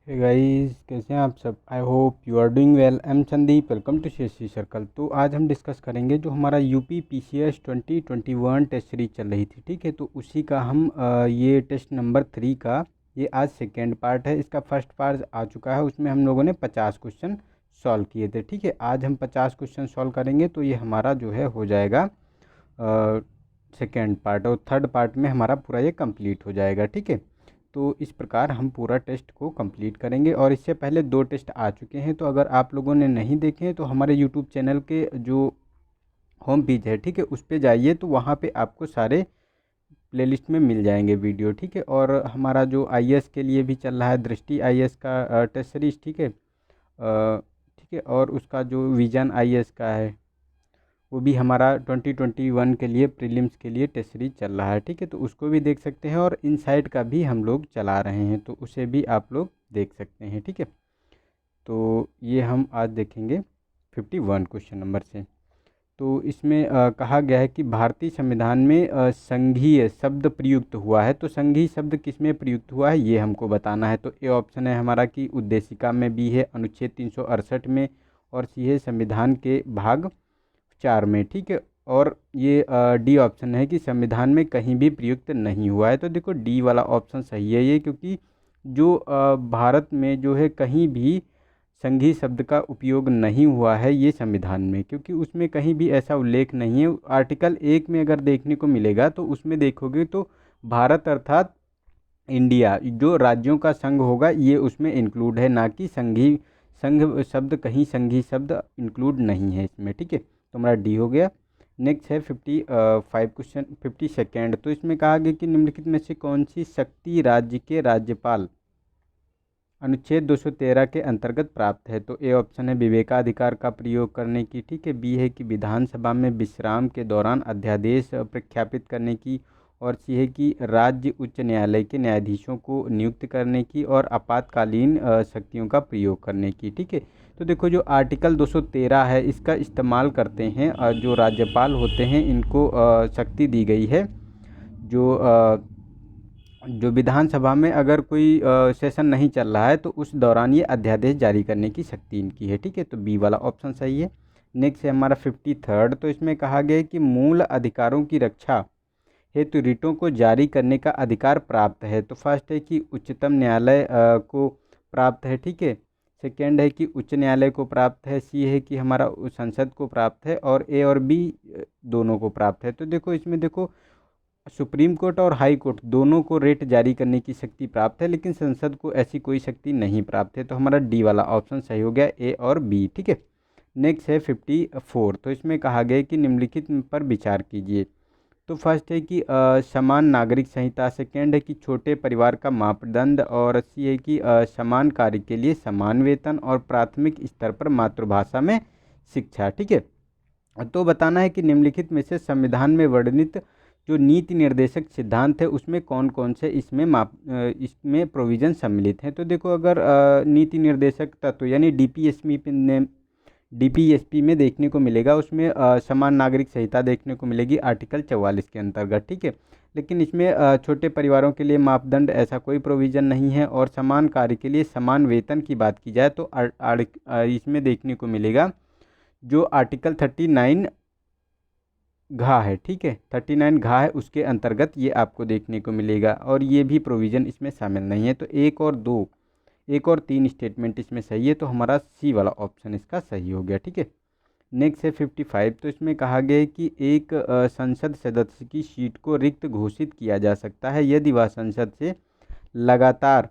Hey guys, कैसे हैं आप सब। I hope you are doing well. I am Sandeep, welcome to CSC circle. तो आज हम डिस्कस करेंगे जो हमारा यूपी PCS 2021 टेस्ट सीरीज चल रही थी, ठीक है। तो उसी का हम ये टेस्ट नंबर 3 का ये आज सेकेंड पार्ट है। इसका फर्स्ट पार्ट आ चुका है, उसमें हम लोगों ने 50 क्वेश्चन सॉल्व किए थे, ठीक है। आज हम 50 क्वेश्चन सॉल्व करेंगे तो ये हमारा जो है हो जाएगा सेकेंड पार्ट, और थर्ड पार्ट में हमारा पूरा ये कंप्लीट हो जाएगा, ठीक है। तो इस प्रकार हम पूरा टेस्ट को कंप्लीट करेंगे। और इससे पहले 2 टेस्ट आ चुके हैं, तो अगर आप लोगों ने नहीं देखे हैं तो हमारे यूट्यूब चैनल के जो होम पेज है, ठीक है, उस पे जाइए तो वहाँ पे आपको सारे प्लेलिस्ट में मिल जाएंगे वीडियो, ठीक है। और हमारा जो IAS के लिए भी चल रहा है, दृष्टि IAS का टेस्ट सीरीज, ठीक है, ठीक है। और उसका जो विजन IAS का है वो भी हमारा 2021 के लिए प्रीलिम्स के लिए टेस्ट सीरीज चल रहा है, ठीक है। तो उसको भी देख सकते हैं, और इनसाइड का भी हम लोग चला रहे हैं, तो उसे भी आप लोग देख सकते हैं, ठीक है। तो ये हम आज देखेंगे 51 क्वेश्चन नंबर से। तो इसमें कहा गया है कि भारतीय संविधान में संघीय शब्द प्रयुक्त हुआ है। तो संघीय शब्द किस में प्रयुक्त हुआ है ये हमको बताना है। तो ए ऑप्शन है हमारा कि उद्देशिका में, बी है अनुच्छेद 368 में, और सी है संविधान के भाग 4 में, ठीक है। और ये डी ऑप्शन है कि संविधान में कहीं भी प्रयुक्त नहीं हुआ है। तो देखो डी वाला ऑप्शन सही है ये, क्योंकि जो भारत में जो है कहीं भी संघीय शब्द का उपयोग नहीं हुआ है ये संविधान में, क्योंकि उसमें कहीं भी ऐसा उल्लेख नहीं है। आर्टिकल 1 में अगर देखने को मिलेगा तो उसमें देखोगे तो भारत अर्थात इंडिया जो राज्यों का संघ होगा ये उसमें इंक्लूड है, ना कि संघीय संघ शब्द, कहीं संघीय शब्द इंक्लूड नहीं है इसमें, ठीक है। तो हमारा डी हो गया। नेक्स्ट है 55 क्वेश्चन, 52nd। तो इसमें कहा गया कि निम्नलिखित में से कौन सी शक्ति राज्य के राज्यपाल अनुच्छेद 213 के अंतर्गत प्राप्त है। तो ए ऑप्शन है विवेकाधिकार का प्रयोग करने की, ठीक है। बी है कि विधानसभा में विश्राम के दौरान अध्यादेश प्रख्यापित करने की, और सी है कि राज्य उच्च न्यायालय के न्यायाधीशों को नियुक्त करने की, और आपातकालीन शक्तियों का प्रयोग करने की, ठीक है। तो देखो जो आर्टिकल 213 है इसका इस्तेमाल करते हैं जो राज्यपाल होते हैं इनको शक्ति दी गई है। जो विधानसभा में अगर कोई सेशन नहीं चल रहा है तो उस दौरान ये अध्यादेश जारी करने की शक्ति इनकी है, ठीक है। तो बी वाला ऑप्शन सही है। नेक्स्ट है हमारा 53rd। तो इसमें कहा गया है कि मूल अधिकारों की रक्षा हेतु रिटों को जारी करने का अधिकार प्राप्त है। तो फर्स्ट है कि उच्चतम न्यायालय को प्राप्त है, ठीक है। सेकेंड है कि उच्च न्यायालय को प्राप्त है। सी है कि हमारा संसद को प्राप्त है, और ए और बी दोनों को प्राप्त है। तो देखो इसमें देखो सुप्रीम कोर्ट और हाई कोर्ट दोनों को रेट जारी करने की शक्ति प्राप्त है, लेकिन संसद को ऐसी कोई शक्ति नहीं प्राप्त है। तो हमारा डी वाला ऑप्शन सही हो गया, ए और बी, ठीक है। नेक्स्ट है 54। तो इसमें कहा गया है कि निम्नलिखित पर विचार कीजिए। तो फर्स्ट है कि समान नागरिक संहिता। सेकेंड है कि छोटे परिवार का मापदंड, और सी है कि समान कार्य के लिए समान वेतन, और प्राथमिक स्तर पर मातृभाषा में शिक्षा, ठीक है। तो बताना है कि निम्नलिखित में से संविधान में वर्णित जो नीति निर्देशक सिद्धांत है उसमें कौन कौन से इसमें प्रोविज़न सम्मिलित हैं। तो देखो अगर नीति निर्देशक तत्व यानी DPSP में देखने को मिलेगा, उसमें समान नागरिक संहिता देखने को मिलेगी आर्टिकल 44 के अंतर्गत, ठीक है। लेकिन इसमें छोटे परिवारों के लिए मापदंड ऐसा कोई प्रोविज़न नहीं है। और समान कार्य के लिए समान वेतन की बात की जाए तो इसमें देखने को मिलेगा जो आर्टिकल 39 घा है, ठीक है, 39 घा है, उसके अंतर्गत ये आपको देखने को मिलेगा, और ये भी प्रोविज़न इसमें शामिल नहीं है। तो एक और तीन स्टेटमेंट इसमें सही है, तो हमारा सी वाला ऑप्शन इसका सही हो गया, ठीक है। नेक्स्ट है 55। तो इसमें कहा गया है कि एक संसद सदस्य की सीट को रिक्त घोषित किया जा सकता है यदि वह संसद से लगातार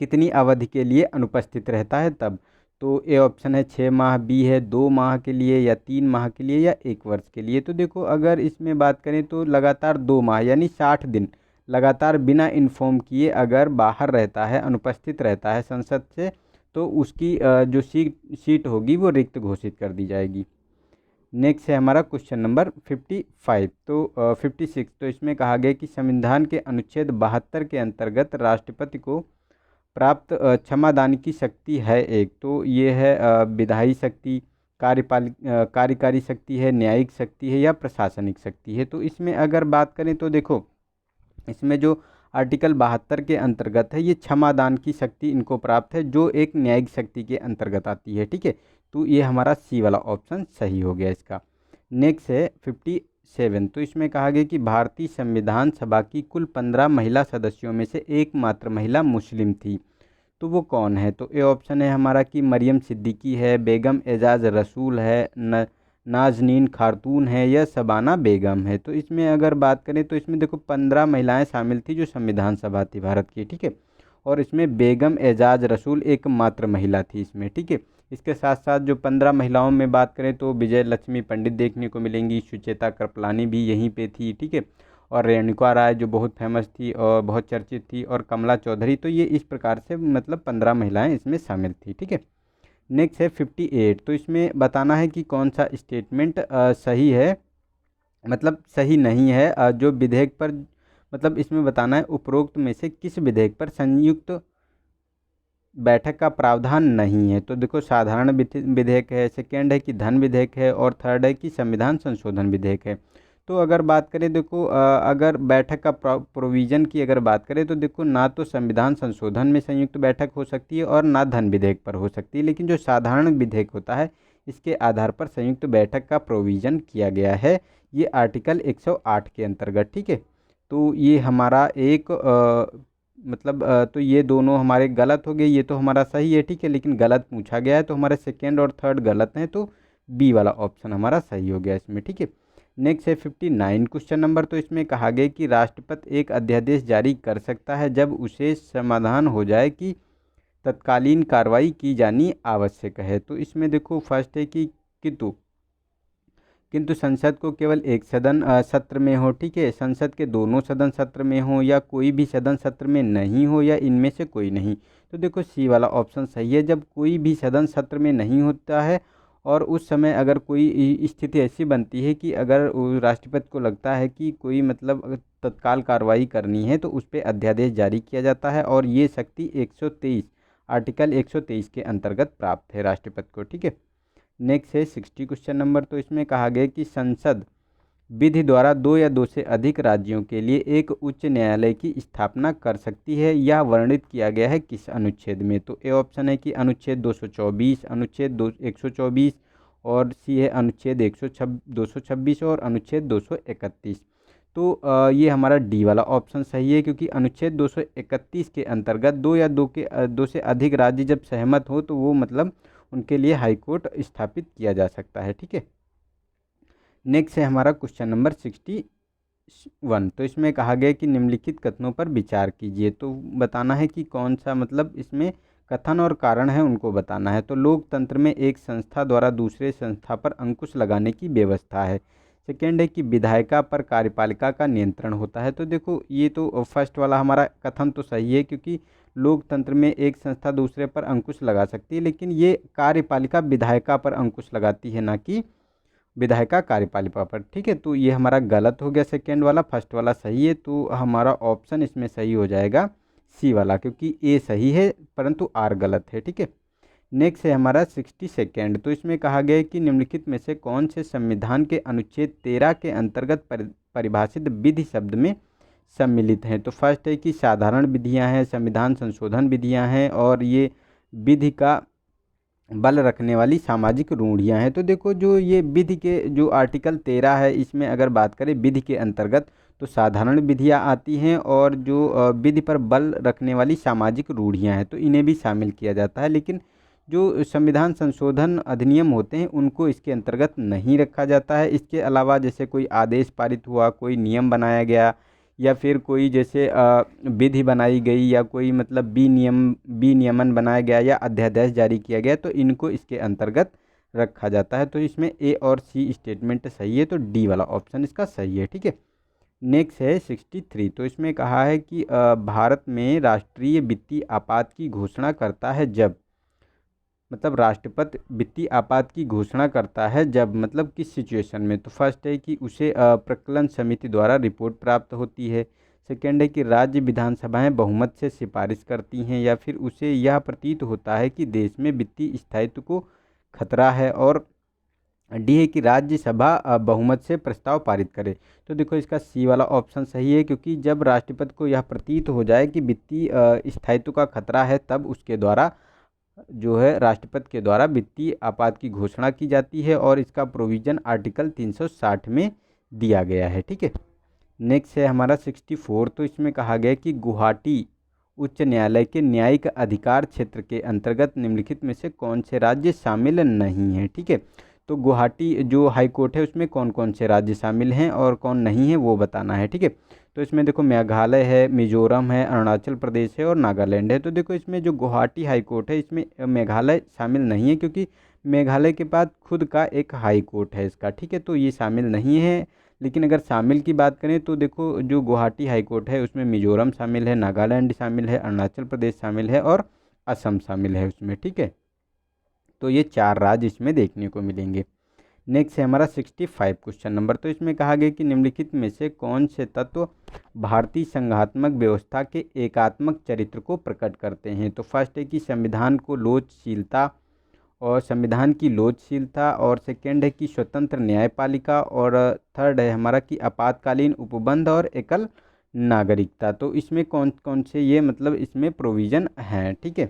कितनी अवधि के लिए अनुपस्थित रहता है तब। तो ए ऑप्शन है 6 माह, बी है 2 माह के लिए, या 3 माह के लिए, या 1 वर्ष के लिए। तो देखो अगर इसमें बात करें तो लगातार 2 माह यानी 60 दिन लगातार बिना इन्फॉर्म किए अगर बाहर रहता है, अनुपस्थित रहता है संसद से, तो उसकी जो सीट होगी वो रिक्त घोषित कर दी जाएगी। नेक्स्ट है हमारा क्वेश्चन नंबर 55। तो 56। तो इसमें कहा गया कि संविधान के अनुच्छेद 72 के अंतर्गत राष्ट्रपति को प्राप्त क्षमादान की शक्ति है एक। तो ये है विधायी शक्ति, कार्यकारी शक्ति है, न्यायिक शक्ति है, या प्रशासनिक शक्ति है। तो इसमें अगर बात करें तो देखो इसमें जो आर्टिकल 72 के अंतर्गत है। ये क्षमादान की शक्ति इनको प्राप्त है, जो एक न्यायिक शक्ति के अंतर्गत आती है। ठीक है, तो ये हमारा सी वाला ऑप्शन सही हो गया इसका। नेक्स्ट है 57। तो इसमें कहा गया कि भारतीय संविधान सभा की कुल 15 महिला सदस्यों में से एकमात्र महिला मुस्लिम थी, तो वो कौन है? तो ए ऑप्शन है हमारा कि मरियम सिद्दीकी है, बेगम एजाज रसूल है, नाजनीन खातून है, या शबाना बेगम है। तो इसमें अगर बात करें तो इसमें देखो 15 महिलाएं शामिल थी जो संविधान सभा थी भारत की। ठीक है, और इसमें बेगम एजाज रसूल एकमात्र महिला थी इसमें। ठीक है, इसके साथ साथ जो 15 महिलाओं में बात करें तो विजय लक्ष्मी पंडित देखने को मिलेंगी, सुचेता कृपलानी भी यहीं पे थी। ठीक है, और रेणुका राय जो बहुत फेमस थी और बहुत चर्चित थी, और कमला चौधरी। तो ये इस प्रकार से मतलब 15 महिलाएं इसमें शामिल थी। ठीक है, नेक्स्ट है 58। तो इसमें बताना है कि कौन सा स्टेटमेंट सही है, मतलब सही नहीं है। जो विधेयक पर मतलब इसमें बताना है उपरोक्त में से किस विधेयक पर संयुक्त बैठक का प्रावधान नहीं है। तो देखो साधारण विधेयक है, सेकेंड है कि धन विधेयक है, और थर्ड है कि संविधान संशोधन विधेयक है। तो अगर बात करें देखो अगर बैठक का प्रोविज़न की अगर बात करें तो देखो ना तो संविधान संशोधन में संयुक्त बैठक हो सकती है और ना धन विधेयक पर हो सकती है, लेकिन जो साधारण विधेयक होता है इसके आधार पर संयुक्त बैठक का प्रोविज़न किया गया है, ये आर्टिकल 108 के अंतर्गत। ठीक है, तो ये हमारा एक मतलब तो ये दोनों हमारे गलत हो गए, ये तो हमारा सही है। ठीक है, लेकिन गलत पूछा गया है, तो हमारे सेकेंड और थर्ड गलत हैं, तो बी वाला ऑप्शन हमारा सही हो गया इसमें। ठीक है, नेक्स्ट है 59 क्वेश्चन नंबर। तो इसमें कहा गया कि राष्ट्रपति एक अध्यादेश जारी कर सकता है जब उसे समाधान हो जाए कि तत्कालीन कार्रवाई की जानी आवश्यक है। तो इसमें देखो फर्स्ट है कि किंतु संसद को केवल एक सदन सत्र में हो। ठीक है, संसद के दोनों सदन सत्र में हो, या कोई भी सदन सत्र में नहीं हो, या इनमें से कोई नहीं। तो देखो सी वाला ऑप्शन सही है, जब कोई भी सदन सत्र में नहीं होता है और उस समय अगर कोई स्थिति ऐसी बनती है कि अगर राष्ट्रपति को लगता है कि कोई मतलब अगर तत्काल कार्रवाई करनी है तो उस पर अध्यादेश जारी किया जाता है, और ये शक्ति 123 आर्टिकल 123 के अंतर्गत प्राप्त है राष्ट्रपति को। ठीक है, नेक्स्ट है 60 क्वेश्चन नंबर। तो इसमें कहा गया कि संसद विधि द्वारा 2 या 2 से अधिक राज्यों के लिए एक उच्च न्यायालय की स्थापना कर सकती है, यह वर्णित किया गया है किस अनुच्छेद में? तो ए ऑप्शन है कि अनुच्छेद 224, अनुच्छेद 124, और सी है अनुच्छेद 226 और अनुच्छेद 231। तो ये हमारा डी वाला ऑप्शन सही है, क्योंकि अनुच्छेद 231 के अंतर्गत 2 से अधिक राज्य जब सहमत हो तो वो मतलब उनके लिए हाई कोर्ट स्थापित किया जा सकता है। ठीक है, नेक्स्ट है हमारा क्वेश्चन नंबर 61। तो इसमें कहा गया कि निम्नलिखित कथनों पर विचार कीजिए। तो बताना है कि कौन सा मतलब इसमें कथन और कारण है उनको बताना है। तो लोकतंत्र में एक संस्था द्वारा दूसरे संस्था पर अंकुश लगाने की व्यवस्था है। सेकेंड है कि विधायिका पर कार्यपालिका का नियंत्रण होता है। तो देखो ये तो फर्स्ट वाला हमारा कथन तो सही है, क्योंकि लोकतंत्र में एक संस्था दूसरे पर अंकुश लगा सकती है, लेकिन ये कार्यपालिका विधायिका पर अंकुश लगाती है, ना कि विधायिका कार्यपालिका पर। ठीक है, तो ये हमारा गलत हो गया सेकेंड वाला, फर्स्ट वाला सही है। तो हमारा ऑप्शन इसमें सही हो जाएगा सी वाला, क्योंकि ए सही है परंतु आर गलत है। ठीक है, नेक्स्ट है हमारा 62। तो इसमें कहा गया है कि निम्नलिखित में से कौन से संविधान के अनुच्छेद 13 के अंतर्गत परिभाषित विधि शब्द में सम्मिलित हैं? तो फर्स्ट है कि साधारण विधियां हैं, संविधान संशोधन विधियां हैं, और ये विधि का बल रखने वाली सामाजिक रूढ़ियां हैं। तो देखो जो ये विधि के जो आर्टिकल 13 है, इसमें अगर बात करें विधि के अंतर्गत तो साधारण विधियां आती हैं, और जो विधि पर बल रखने वाली सामाजिक रूढ़ियां हैं तो इन्हें भी शामिल किया जाता है। लेकिन जो संविधान संशोधन अधिनियम होते हैं उनको इसके अंतर्गत नहीं रखा जाता है। इसके अलावा जैसे कोई आदेश पारित हुआ, कोई नियम बनाया गया, या फिर कोई जैसे विधि बनाई गई, या कोई मतलब विनियमन बनाया गया, या अध्यादेश जारी किया गया, तो इनको इसके अंतर्गत रखा जाता है। तो इसमें ए और सी स्टेटमेंट सही है, तो डी वाला ऑप्शन इसका सही है। ठीक है, नेक्स्ट है 63। तो इसमें कहा है कि भारत में राष्ट्रीय वित्तीय आपात की घोषणा करता है जब, मतलब राष्ट्रपति वित्तीय आपात की घोषणा करता है जब मतलब किस सिचुएशन में? तो फर्स्ट है कि उसे प्रकलन समिति द्वारा रिपोर्ट प्राप्त होती है। सेकेंड है कि राज्य विधानसभाएं बहुमत से सिफारिश करती हैं, या फिर उसे यह प्रतीत होता है कि देश में वित्तीय स्थायित्व को खतरा है, और डी है कि राज्यसभा बहुमत से प्रस्ताव पारित करे। तो देखो इसका सी वाला ऑप्शन सही है, क्योंकि जब राष्ट्रपति को यह प्रतीत हो जाए कि वित्तीय स्थायित्व का खतरा है, तब उसके द्वारा जो है राष्ट्रपति के द्वारा वित्तीय आपात की घोषणा की जाती है, और इसका प्रोविज़न आर्टिकल 360 में दिया गया है। ठीक है, नेक्स्ट है हमारा 64। तो इसमें कहा गया कि गुवाहाटी उच्च न्यायालय के न्यायिक अधिकार क्षेत्र के अंतर्गत निम्नलिखित में से कौन से राज्य शामिल नहीं हैं। ठीक है, तो गुवाहाटी जो हाई कोर्ट है उसमें कौन कौन से राज्य शामिल हैं और कौन नहीं है वो बताना है। ठीक है, तो इसमें देखो मेघालय है, मिजोरम है, अरुणाचल प्रदेश है और नागालैंड है। तो देखो इसमें जो गुवाहाटी हाई कोर्ट है इसमें मेघालय शामिल नहीं है, क्योंकि मेघालय के पास खुद का एक हाई कोर्ट है इसका। ठीक है, तो ये शामिल नहीं है। लेकिन अगर शामिल की बात करें तो देखो जो गुवाहाटी हाई कोर्ट है उसमें मिजोरम शामिल है, नागालैंड शामिल है, अरुणाचल प्रदेश शामिल है और असम शामिल है उसमें। ठीक है, तो ये 4 राज्य इसमें देखने को मिलेंगे। नेक्स्ट है हमारा 65 क्वेश्चन नंबर। तो इसमें कहा गया कि निम्नलिखित में से कौन से तत्व भारतीय संघात्मक व्यवस्था के एकात्मक चरित्र को प्रकट करते हैं। तो फर्स्ट है कि संविधान को लोचशीलता और संविधान की लोचशीलता, और सेकंड है कि स्वतंत्र न्यायपालिका, और थर्ड है हमारा कि आपातकालीन उपबंध और एकल नागरिकता। तो इसमें कौन कौन से ये मतलब इसमें प्रोविज़न हैं। ठीक है,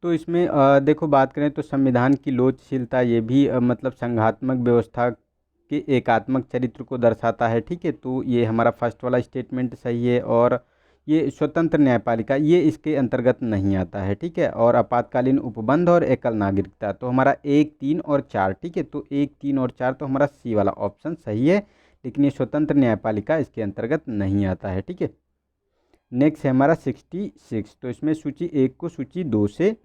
तो इसमें देखो बात करें तो संविधान की लोचशीलता ये भी मतलब संघात्मक व्यवस्था के एकात्मक चरित्र को दर्शाता है। ठीक है, तो ये हमारा फर्स्ट वाला स्टेटमेंट सही है। और ये स्वतंत्र न्यायपालिका ये इसके अंतर्गत नहीं आता है। ठीक है, और आपातकालीन उपबंध और एकल नागरिकता तो हमारा 1, 3 और 4। ठीक है, तो 1, 3 और 4 तो हमारा सी वाला ऑप्शन सही है, लेकिन ये स्वतंत्र न्यायपालिका इसके अंतर्गत नहीं आता है। ठीक है, नेक्स्ट है हमारा 66। तो इसमें सूची 1 को सूची 2 से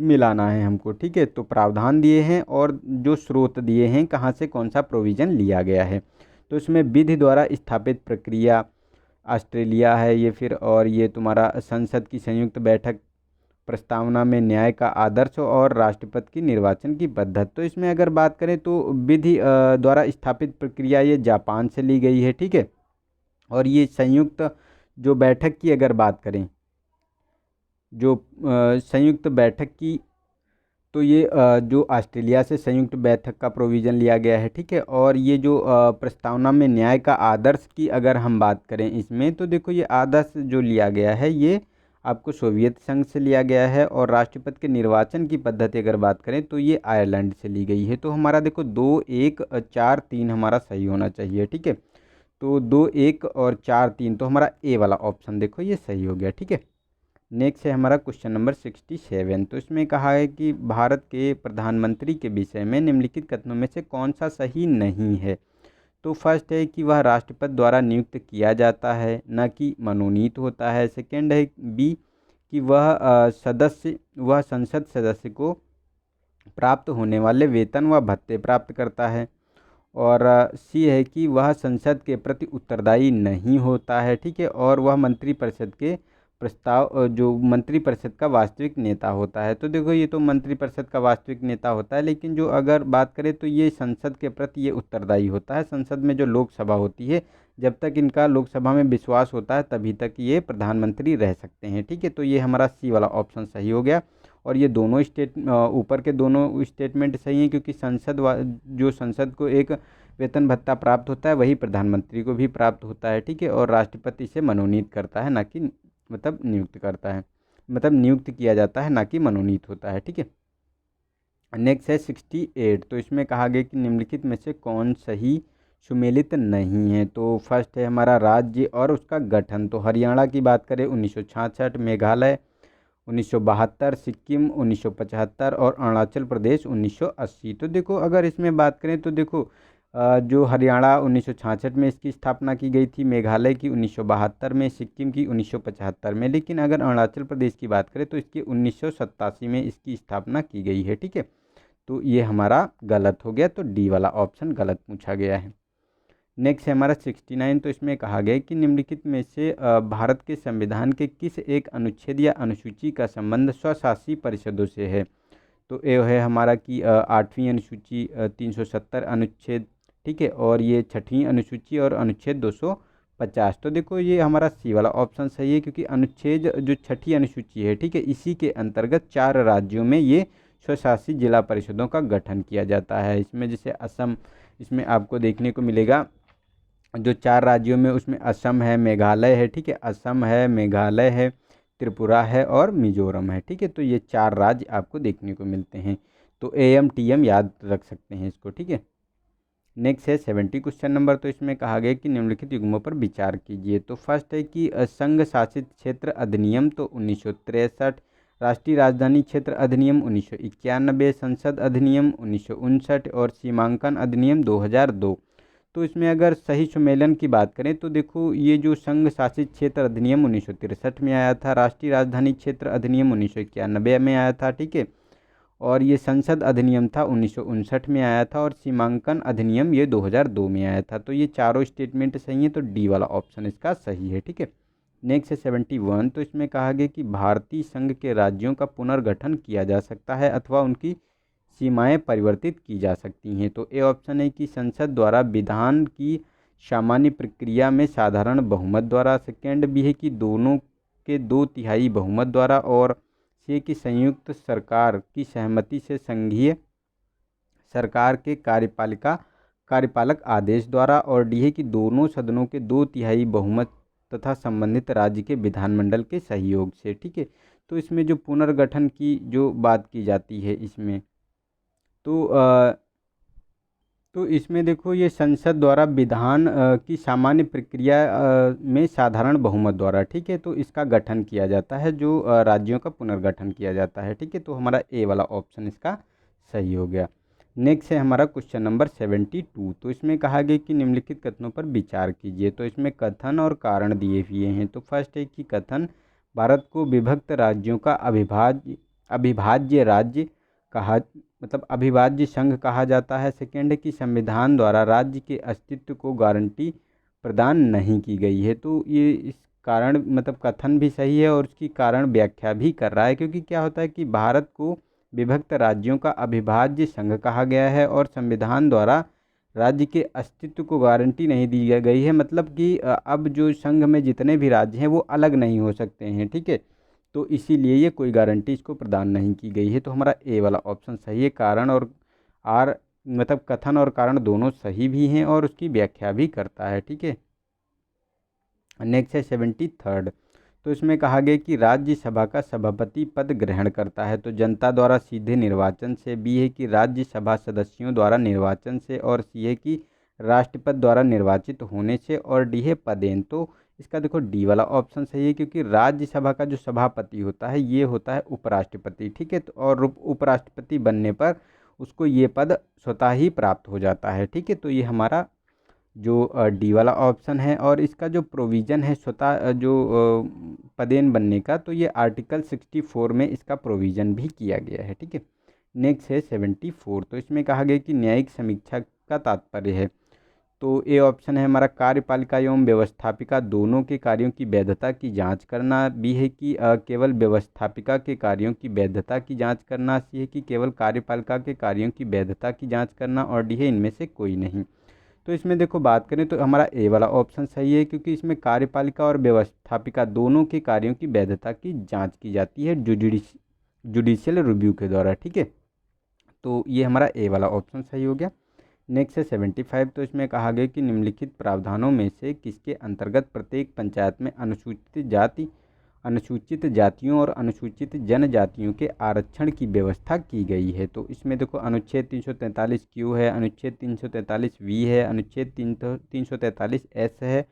मिलाना है हमको। ठीक है, तो प्रावधान दिए हैं और जो स्रोत दिए हैं कहाँ से कौन सा प्रोविज़न लिया गया है। तो इसमें विधि द्वारा स्थापित प्रक्रिया ऑस्ट्रेलिया है ये, फिर और ये तुम्हारा संसद की संयुक्त बैठक, प्रस्तावना में न्याय का आदर्श और राष्ट्रपति की निर्वाचन की पद्धति। तो इसमें अगर बात करें तो विधि द्वारा स्थापित प्रक्रिया ये जापान से ली गई है। ठीक है, और ये संयुक्त जो बैठक की अगर बात करें, जो संयुक्त बैठक की, तो ये जो ऑस्ट्रेलिया से संयुक्त बैठक का प्रोविज़न लिया गया है। ठीक है, और ये जो प्रस्तावना में न्याय का आदर्श की अगर हम बात करें इसमें, तो देखो ये आदर्श जो लिया गया है ये आपको सोवियत संघ से लिया गया है। और राष्ट्रपति के निर्वाचन की पद्धति अगर बात करें तो ये आयरलैंड से ली गई है। तो हमारा देखो 2, 1, 4, 3 हमारा सही होना चाहिए। ठीक है, तो 2, 1 और 4, 3 तो हमारा ए वाला ऑप्शन देखो ये सही हो गया। ठीक है, नेक्स्ट है हमारा क्वेश्चन नंबर 67। तो इसमें कहा है कि भारत के प्रधानमंत्री के विषय में निम्नलिखित कथनों में से कौन सा सही नहीं है। तो फर्स्ट है कि वह राष्ट्रपति द्वारा नियुक्त किया जाता है, न कि मनोनीत होता है। सेकंड है बी कि वह संसद सदस्य को प्राप्त होने वाले वेतन व भत्ते प्राप्त करता है। और सी है कि वह संसद के प्रति उत्तरदायी नहीं होता है। ठीक है, और वह मंत्रिपरिषद के जो मंत्रिपरिषद का वास्तविक नेता होता है। तो देखो ये तो मंत्रिपरिषद का वास्तविक नेता होता है, लेकिन जो अगर बात करें तो ये संसद के प्रति ये उत्तरदायी होता है। संसद में जो लोकसभा होती है, जब तक इनका लोकसभा में विश्वास होता है तभी तक ये प्रधानमंत्री रह सकते हैं। ठीक है, तो ये हमारा सी वाला ऑप्शन सही हो गया। और ये दोनों ऊपर के दोनों स्टेटमेंट सही हैं, क्योंकि जो संसद को एक वेतन भत्ता प्राप्त होता है वही प्रधानमंत्री को भी प्राप्त होता है। ठीक है, और राष्ट्रपति इसे मनोनीत करता है, ना कि मतलब नियुक्त करता है, मतलब नियुक्त किया जाता है ना कि मनोनीत होता है। ठीक है, नेक्स्ट है 68। तो इसमें कहा गया कि निम्नलिखित में से कौन सही सुमेलित नहीं है। तो फर्स्ट है हमारा राज्य और उसका गठन। तो हरियाणा की बात करें 1966, मेघालय 1972, सिक्किम 1975 और अरुणाचल प्रदेश 1980। तो देखो अगर इसमें बात करें तो देखो जो हरियाणा 1966 में इसकी स्थापना की गई थी, मेघालय की 1972 में, सिक्किम की 1975 में। लेकिन अगर अरुणाचल प्रदेश की बात करें तो इसकी 1987 में इसकी स्थापना की गई है। ठीक है, तो ये हमारा गलत हो गया, तो डी वाला ऑप्शन गलत पूछा गया है। नेक्स्ट है हमारा 69। तो इसमें कहा गया है कि निम्नलिखित में से भारत के संविधान के किस एक अनुच्छेद या अनुसूची का संबंध स्वशासी परिषदों से है। तो ये है हमारा कि 8वीं अनुसूची, 370 अनुच्छेद। ठीक है, और ये 6वीं अनुसूची और अनुच्छेद 250। तो देखो ये हमारा सी वाला ऑप्शन सही है, क्योंकि अनुच्छेद जो 6ठी अनुसूची है, ठीक है, इसी के अंतर्गत 4 राज्यों में ये स्वशासित जिला परिषदों का गठन किया जाता है। इसमें जैसे असम, इसमें आपको देखने को मिलेगा जो 4 राज्यों में, उसमें असम है, मेघालय है, ठीक है, असम है, मेघालय है, त्रिपुरा है और मिजोरम है, ठीक है। तो ये 4 राज्य आपको देखने को मिलते हैं। तो AMTM याद रख सकते हैं इसको, ठीक है। नेक्स्ट है 70 क्वेश्चन नंबर। तो इसमें कहा गया कि निम्नलिखित युग्मों पर विचार कीजिए। तो फर्स्ट है कि संघ शासित क्षेत्र अधिनियम तो 1963, राष्ट्रीय राजधानी क्षेत्र अधिनियम 1991, संसद अधिनियम 1959 और सीमांकन अधिनियम 2002। तो इसमें अगर सही सुमेलन की बात करें तो देखो, ये जो संघ शासित क्षेत्र अधिनियम 1963 में आया था, राष्ट्रीय राजधानी क्षेत्र अधिनियम 1991 में आया था, ठीक है, और ये संसद अधिनियम था 1959 में आया था, और सीमांकन अधिनियम ये 2002 में आया था। तो ये चारों स्टेटमेंट सही है, तो डी वाला ऑप्शन इसका सही है, ठीक है। नेक्स्ट है 71। तो इसमें कहा गया कि भारतीय संघ के राज्यों का पुनर्गठन किया जा सकता है अथवा उनकी सीमाएं परिवर्तित की जा सकती हैं। तो ए ऑप्शन है कि संसद द्वारा विधान की सामान्य प्रक्रिया में साधारण बहुमत द्वारा, सेकेंड बी है कि दोनों के 2/3 बहुमत द्वारा, और सी की संयुक्त सरकार की सहमति से संघीय सरकार के कार्यपालक आदेश द्वारा, और डी है कि दोनों सदनों के 2/3 बहुमत तथा संबंधित राज्य के विधानमंडल के सहयोग से, ठीक है। तो इसमें जो पुनर्गठन की जो बात की जाती है इसमें, तो इसमें देखो, ये संसद द्वारा विधान की सामान्य प्रक्रिया में साधारण बहुमत द्वारा, ठीक है, तो इसका गठन किया जाता है, जो राज्यों का पुनर्गठन किया जाता है, ठीक है। तो हमारा ए वाला ऑप्शन इसका सही हो गया। नेक्स्ट है हमारा क्वेश्चन नंबर 72। तो इसमें कहा गया कि निम्नलिखित कथनों पर विचार कीजिए। तो इसमें कथन और कारण दिए हुए हैं। तो फर्स्ट है कि कथन, भारत को विभक्त राज्यों का अविभाज्य राज्य कहा, मतलब अविभाज्य संघ कहा जाता है। सेकेंड है कि संविधान द्वारा राज्य के अस्तित्व को गारंटी प्रदान नहीं की गई है। तो ये इस कारण, मतलब कथन भी सही है और उसकी कारण व्याख्या भी कर रहा है, क्योंकि क्या होता है कि भारत को विभक्त राज्यों का अविभाज्य संघ कहा गया है और संविधान द्वारा राज्य के अस्तित्व को गारंटी नहीं दी गई है, मतलब कि अब जो संघ में जितने भी राज्य हैं वो अलग नहीं हो सकते हैं, ठीक है। तो इसीलिए ये कोई गारंटी इसको प्रदान नहीं की गई है। तो हमारा ए वाला ऑप्शन सही है। कारण और आर, मतलब कथन और कारण दोनों सही भी हैं और उसकी व्याख्या भी करता है, ठीक है। नेक्स्ट है 73। तो इसमें कहा गया कि राज्यसभा का सभापति पद ग्रहण करता है। तो जनता द्वारा सीधे निर्वाचन से, बी है कि राज्यसभा सदस्यों द्वारा निर्वाचन से, और सी है कि राष्ट्रपति द्वारा निर्वाचित होने से, और डी है पदेन। तो इसका देखो डी वाला ऑप्शन सही है, क्योंकि राज्यसभा का जो सभापति होता है ये होता है उपराष्ट्रपति, ठीक है। तो और उपराष्ट्रपति बनने पर उसको ये पद स्वतः ही प्राप्त हो जाता है, ठीक है। तो ये हमारा जो डी वाला ऑप्शन है, और इसका जो प्रोविज़न है स्वतः जो पदेन बनने का, तो ये आर्टिकल 64 में इसका प्रोविज़न भी किया गया है, ठीक है। नेक्स्ट है 74। तो इसमें कहा गया कि न्यायिक समीक्षा का तात्पर्य है। तो ए ऑप्शन है हमारा, कार्यपालिका एवं व्यवस्थापिका दोनों के कार्यों की वैधता की जांच करना। बी है कि केवल व्यवस्थापिका के कार्यों की वैधता की जांच करना। सी है कि केवल कार्यपालिका के कार्यों की वैधता की जांच करना, और डी है इनमें से कोई नहीं। तो इसमें देखो बात करें तो हमारा ए वाला ऑप्शन सही है, क्योंकि इसमें कार्यपालिका और व्यवस्थापिका दोनों के कार्यों की वैधता की जाँच की जाती है जुडिशियल रिव्यू के द्वारा, ठीक है। तो ये हमारा ए वाला ऑप्शन सही हो गया। नेक्स्ट है 75। तो इसमें कहा गया कि निम्नलिखित प्रावधानों में से किसके अंतर्गत प्रत्येक पंचायत में अनुसूचित जातियों और अनुसूचित जनजातियों के आरक्षण की व्यवस्था की गई है। तो इसमें देखो, अनुच्छेद 343 क्यू है, अनुच्छेद 343 वी है, अनुच्छेद 343 एस है,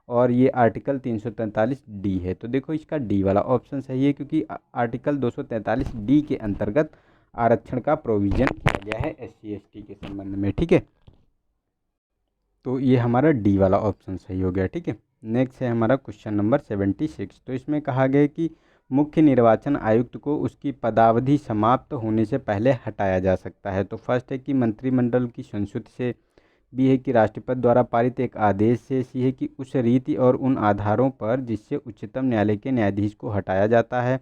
और ये आर्टिकल 343 डी है। तो देखो इसका डी वाला ऑप्शन सही है, क्योंकि आर्टिकल 243 डी के अंतर्गत आरक्षण का प्रोविज़न किया गया है SC ST के संबंध में, ठीक है। तो ये हमारा डी वाला ऑप्शन सही हो गया, ठीक है। नेक्स्ट है हमारा क्वेश्चन नंबर 76। तो इसमें कहा गया कि मुख्य निर्वाचन आयुक्त को उसकी पदावधि समाप्त होने से पहले हटाया जा सकता है। तो फर्स्ट है कि मंत्रिमंडल की संस्तुति से, बी है कि राष्ट्रपति द्वारा पारित एक आदेश से, सी है कि उस रीति और उन आधारों पर जिससे उच्चतम न्यायालय के न्यायाधीश को हटाया जाता है,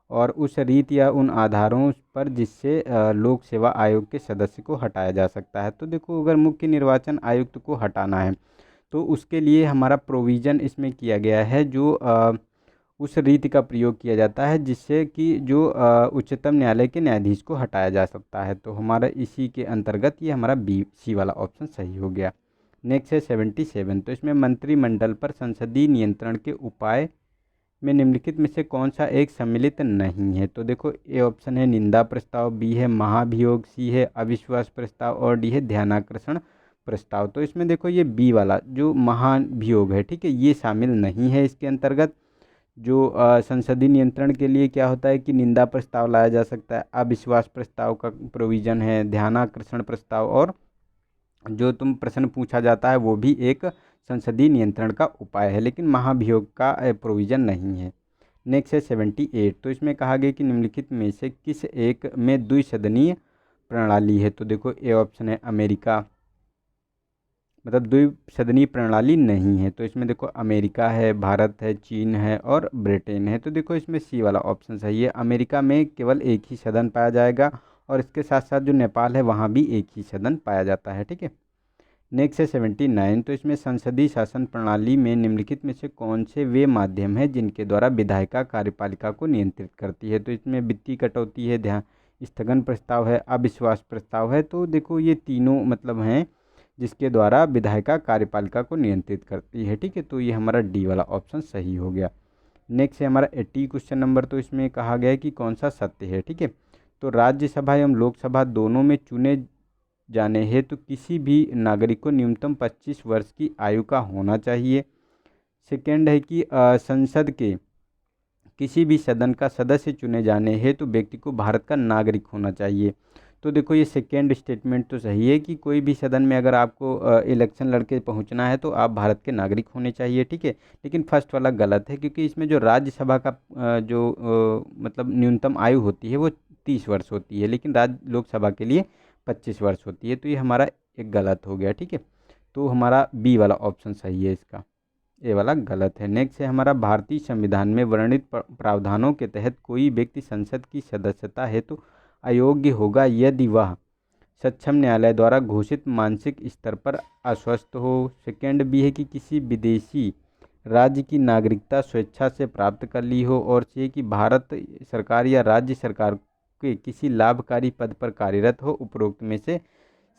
और उस रीति या उन आधारों पर जिससे लोक सेवा आयोग के सदस्य को हटाया जा सकता है। तो देखो, अगर मुख्य निर्वाचन आयुक्त को हटाना है तो उसके लिए हमारा प्रोविज़न इसमें किया गया है, जो उस रीति का प्रयोग किया जाता है जिससे कि जो उच्चतम न्यायालय के न्यायाधीश को हटाया जा सकता है। तो हमारा इसी के अंतर्गत ये हमारा बी सी वाला ऑप्शन सही हो गया। नेक्स्ट है 77। तो इसमें मंत्रिमंडल पर संसदीय नियंत्रण के उपाय में निम्नलिखित में से कौन सा एक सम्मिलित नहीं है। तो देखो ए ऑप्शन है निंदा प्रस्ताव, बी है महाभियोग, सी है अविश्वास प्रस्ताव और डी है ध्यानाकर्षण प्रस्ताव। तो इसमें देखो ये बी वाला जो महाभियोग है, ठीक है, ये शामिल नहीं है इसके अंतर्गत। जो संसदीय नियंत्रण के लिए क्या होता है कि निंदा प्रस्ताव लाया जा सकता है, अविश्वास प्रस्ताव का प्रोविज़न है, ध्यानाकर्षण प्रस्ताव, और जो तुम प्रश्न पूछा जाता है वो भी एक संसदीय नियंत्रण का उपाय है, लेकिन महाभियोग का प्रोविज़न नहीं है। नेक्स्ट है 78। तो इसमें कहा गया कि निम्नलिखित में से किस एक में द्विसदनीय प्रणाली है। तो देखो ए ऑप्शन है अमेरिका, मतलब द्विसदनीय प्रणाली नहीं है। तो इसमें देखो अमेरिका है, भारत है, चीन है और ब्रिटेन है। तो देखो इसमें सी वाला ऑप्शन सही है। अमेरिका में केवल एक ही सदन पाया जाएगा और इसके साथ साथ जो नेपाल है वहाँ भी एक ही सदन पाया जाता है, ठीक है। नेक्स्ट है 79। तो इसमें संसदीय शासन प्रणाली में निम्नलिखित में से कौन से वे माध्यम हैं जिनके द्वारा विधायिका कार्यपालिका को नियंत्रित करती है। तो इसमें वित्तीय कटौती है, ध्यान स्थगन प्रस्ताव है, अविश्वास प्रस्ताव है। तो देखो ये तीनों मतलब हैं जिसके द्वारा विधायिका कार्यपालिका को नियंत्रित करती है, ठीक है। तो ये हमारा डी वाला ऑप्शन सही हो गया। नेक्स्ट है हमारा 80 क्वेश्चन नंबर। तो इसमें कहा गया है कि कौन सा सत्य है, ठीक है। तो राज्यसभा एवं लोकसभा दोनों में चुने जाने हेतु किसी भी नागरिक को न्यूनतम 25 वर्ष की आयु का होना चाहिए। सेकेंड है कि संसद के किसी भी सदन का सदस्य चुने जाने हेतु व्यक्ति को भारत का नागरिक होना चाहिए। तो देखो ये सेकेंड स्टेटमेंट तो सही है कि कोई भी सदन में अगर आपको इलेक्शन लड़के पहुंचना है तो आप भारत के नागरिक होने चाहिए, ठीक है। लेकिन फर्स्ट वाला गलत है क्योंकि इसमें जो राज्यसभा का मतलब न्यूनतम आयु होती है वो 30 वर्ष होती है, लेकिन लोकसभा के लिए 25 वर्ष होती है। तो ये हमारा एक गलत हो गया, ठीक है। तो हमारा बी वाला ऑप्शन सही है, इसका ए वाला गलत है। नेक्स्ट है हमारा भारतीय संविधान में वर्णित प्रावधानों के तहत कोई व्यक्ति संसद की सदस्यता हेतु अयोग्य होगा यदि वह सक्षम न्यायालय द्वारा घोषित मानसिक स्तर पर अस्वस्थ हो। सेकेंड बी है कि किसी विदेशी राज्य की नागरिकता स्वेच्छा से प्राप्त कर ली हो। और सी है कि भारत सरकार या राज्य सरकार के किसी लाभकारी पद पर कार्यरत हो, उपरोक्त में से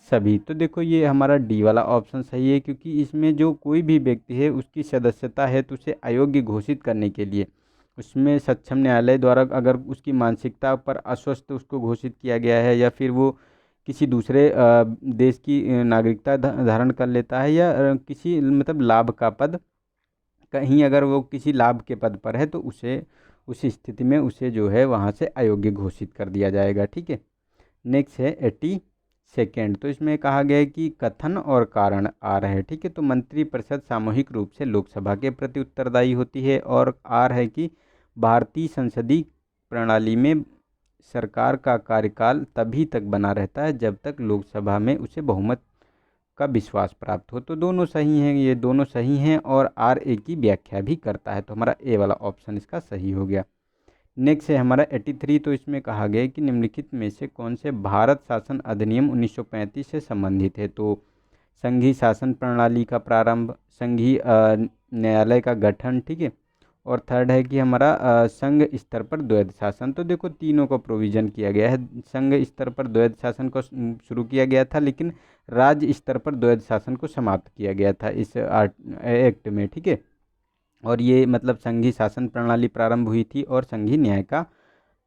सभी। तो देखो ये हमारा डी वाला ऑप्शन सही है क्योंकि इसमें जो कोई भी व्यक्ति है उसकी सदस्यता है तो उसे अयोग्य घोषित करने के लिए उसमें सक्षम न्यायालय द्वारा अगर उसकी मानसिकता पर अस्वस्थ उसको घोषित किया गया है या फिर वो किसी दूसरे देश की नागरिकता धारण कर लेता है या किसी मतलब लाभ का पद, कहीं अगर वो किसी लाभ के पद पर है तो उसे उस स्थिति में उसे जो है वहाँ से अयोग्य घोषित कर दिया जाएगा, ठीक है। नेक्स्ट है 82। तो इसमें कहा गया है कि कथन और कारण आर है, ठीक है। तो मंत्रिपरिषद सामूहिक रूप से लोकसभा के प्रति उत्तरदायी होती है। और आर है कि भारतीय संसदीय प्रणाली में सरकार का कार्यकाल तभी तक बना रहता है जब तक लोकसभा में उसे बहुमत का विश्वास प्राप्त हो। तो दोनों सही हैं, ये दोनों सही हैं और आर ए की व्याख्या भी करता है। तो हमारा ए वाला ऑप्शन इसका सही हो गया। नेक्स्ट है हमारा 83। तो इसमें कहा गया है कि निम्नलिखित में से कौन से भारत शासन अधिनियम 1935 से संबंधित है। तो संघीय शासन प्रणाली का प्रारंभ, संघीय न्यायालय का गठन, ठीक है। और थर्ड है कि हमारा संघ स्तर पर द्वैध शासन। तो देखो तीनों को प्रोविज़न किया गया है। संघ स्तर पर द्वैध शासन को शुरू किया गया था, लेकिन राज्य स्तर पर द्वैध शासन को समाप्त किया गया था इस एक्ट में, ठीक है। और ये मतलब संघीय शासन प्रणाली प्रारंभ हुई थी और संघीय